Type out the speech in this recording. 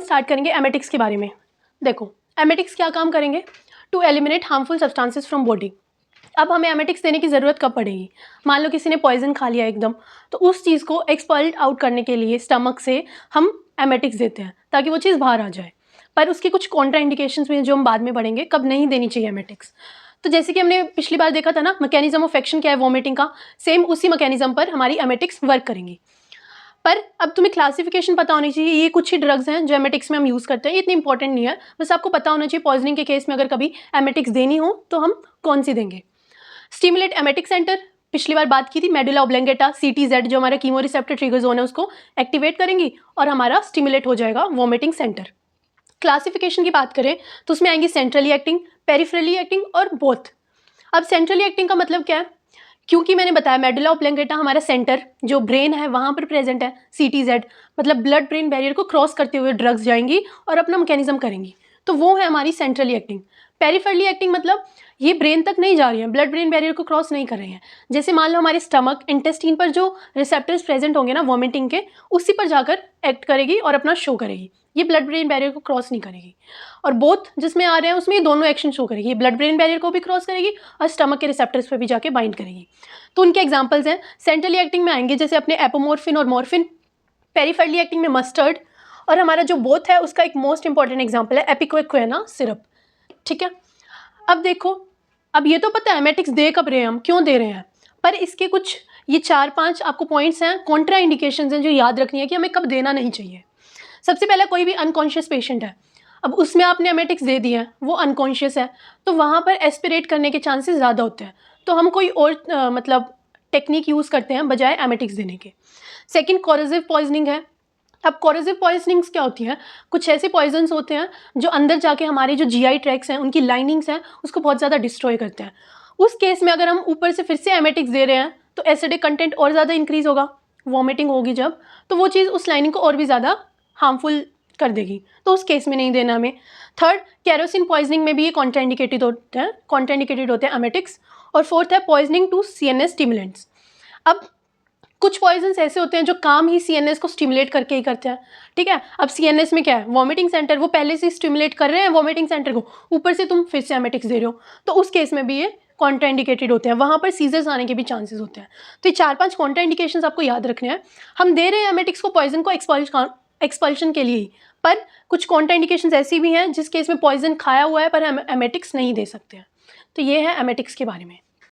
Start करेंगे emetics के बारे में। देखो एमेटिक्स क्या काम करेंगे, to eliminate harmful substances from body. अब हमें एमेटिक्स देने की ज़रूरत कब पड़ेगी, मान लो किसी ने पॉइजन खा लिया एकदम, तो उस चीज़ को एक्सपल्ड आउट करने के लिए स्टमक से हम एमेटिक्स देते हैं ताकि वो चीज़ बाहर आ जाए। पर उसके कुछ कॉन्ट्रा इंडिकेशंस भी हैं जो हम बाद में पढ़ेंगे कब नहीं देनी चाहिए एमेटिक्स। तो जैसे कि हमने पिछली बार देखा था ना, मैकेनिज्म ऑफ एक्शन क्या है वॉमिटिंग का, सेम उसी मैकेनिज्म पर हमारी एमेटिक्स वर्क करेंगी। पर अब तुम्हें क्लासिफिकेशन पता होनी चाहिए, ये कुछ ही ड्रग्स हैं जो एमेटिक्स में हम यूज़ करते हैं, ये इतनी इंपॉर्टेंट नहीं है, बस आपको पता होना चाहिए पॉइजनिंग के केस में अगर कभी एमेटिक्स देनी हो तो हम कौन सी देंगे। स्टिमुलेट एमेटिक सेंटर, पिछली बार बात की थी, मेडुला ऑब्लंगेटा CTZ जो हमारा कीमो रिसेप्टर ट्रिगर जोन है उसको एक्टिवेट करेंगी और हमारा स्टिमुलेट हो जाएगा वॉमिटिंग सेंटर। क्लासिफिकेशन की बात करें तो उसमें आएंगी सेंट्रली एक्टिंग, पेरिफेरली एक्टिंग और बोथ। अब सेंट्रली एक्टिंग का मतलब क्या है, क्योंकि मैंने बताया मेडुला ऑब्लंगेटा हमारा सेंटर जो ब्रेन है वहाँ पर प्रेजेंट है, CTZ मतलब ब्लड ब्रेन बैरियर को क्रॉस करते हुए ड्रग्स जाएंगी और अपना मैकेनिज्म करेंगी, तो वो है हमारी सेंट्रली एक्टिंग। पेरिफेरली एक्टिंग मतलब ये ब्रेन तक नहीं जा रही हैं, ब्लड ब्रेन बैरियर को क्रॉस नहीं कर रही हैं। जैसे मान लो हमारे स्टमक इंटेस्टीन पर जो रिसेप्टर्स प्रेजेंट होंगे ना वॉमिटिंग के, उसी पर जाकर एक्ट करेगी और अपना शो करेगी, ये ब्लड ब्रेन बैरियर को क्रॉस नहीं करेगी। और बोथ जिसमें आ रहे हैं उसमें ये दोनों एक्शन शो करेगी, ब्लड ब्रेन बैरियर को भी क्रॉस करेगी और स्टमक के रिसेप्टर्स पर भी जाके बाइंड करेगी। तो उनके एग्जाम्पल्स हैं, सेंट्रली एक्टिंग में आएंगे जैसे अपने एपोमोर्फिन और मॉर्फिन, पेरिफेरली एक्टिंग में मस्टर्ड, और हमारा जो बोथ है उसका एक मोस्ट इंपॉर्टेंट एग्जाम्पल है एपिक्विक्वेना सिरप। ठीक है, अब देखो, अब ये तो पता है एमेटिक्स दे कब रहे हैं हम, क्यों दे रहे हैं, पर इसके कुछ ये 4-5 आपको पॉइंट्स हैं, कॉन्ट्रा इंडिकेशंस हैं जो याद रखनी है कि हमें कब देना नहीं चाहिए। सबसे पहला, कोई भी अनकॉन्शियस पेशेंट है, अब उसमें आपने एमेटिक्स दे दिए हैं, वो अनकॉन्शियस है, तो वहाँ पर एस्पिरेट करने के चांसेस ज़्यादा होते हैं, तो हम कोई और मतलब टेक्निक यूज़ करते हैं बजाय एमेटिक्स देने के। सेकेंड, कोरोसिव पॉइजनिंग है। अब कोरोसिव पॉइजनिंग्स क्या होती हैं, कुछ ऐसे पॉइजन्स होते हैं जो अंदर जाके हमारे जो GI ट्रैक्स हैं उनकी लाइनिंग्स हैं उसको बहुत ज़्यादा डिस्ट्रॉय करते हैं। उस केस में अगर हम ऊपर से फिर से एमेटिक्स दे रहे हैं तो एसिडिक कंटेंट और ज़्यादा इंक्रीज़ होगा, वॉमिटिंग होगी जब, तो वो चीज़ उस लाइनिंग को और भी ज़्यादा हार्मफुल कर देगी, तो उस केस में नहीं देना हमें। थर्ड, केरोसिन पॉइजनिंग में भी ये कॉन्ट्राइंडिकेटेड होते हैं एमेटिक्स। और फोर्थ है पॉइजनिंग टू CNS स्टिमुलेंट्स। अब कुछ पॉइजन्स ऐसे होते हैं जो काम ही CNS को स्टिमुलेट करके ही करते हैं। ठीक है, अब CNS में क्या है, वॉमिटिंग सेंटर, वो पहले से स्टिमुलेट कर रहे हैं वॉमिटिंग सेंटर को, ऊपर से तुम फिर से एमेटिक्स दे रहे हो, तो उस केस में भी ये कॉन्ट्राइंडिकेटेड होते हैं, वहाँ पर सीजर्स आने के भी चांसेस होते हैं। तो ये 4-5 कॉन्ट्राइंडिकेशंस आपको याद रखने हैं। हम दे रहे हैं एमेटिक्स को पॉइजन को एक्सपल्शन के लिए ही, पर कुछ कॉन्ट्राइंडिकेशंस ऐसी भी हैं जिस केस में पॉइजन खाया हुआ है पर हम एमेटिक्स नहीं दे सकते हैं। तो ये है एमेटिक्स के बारे में।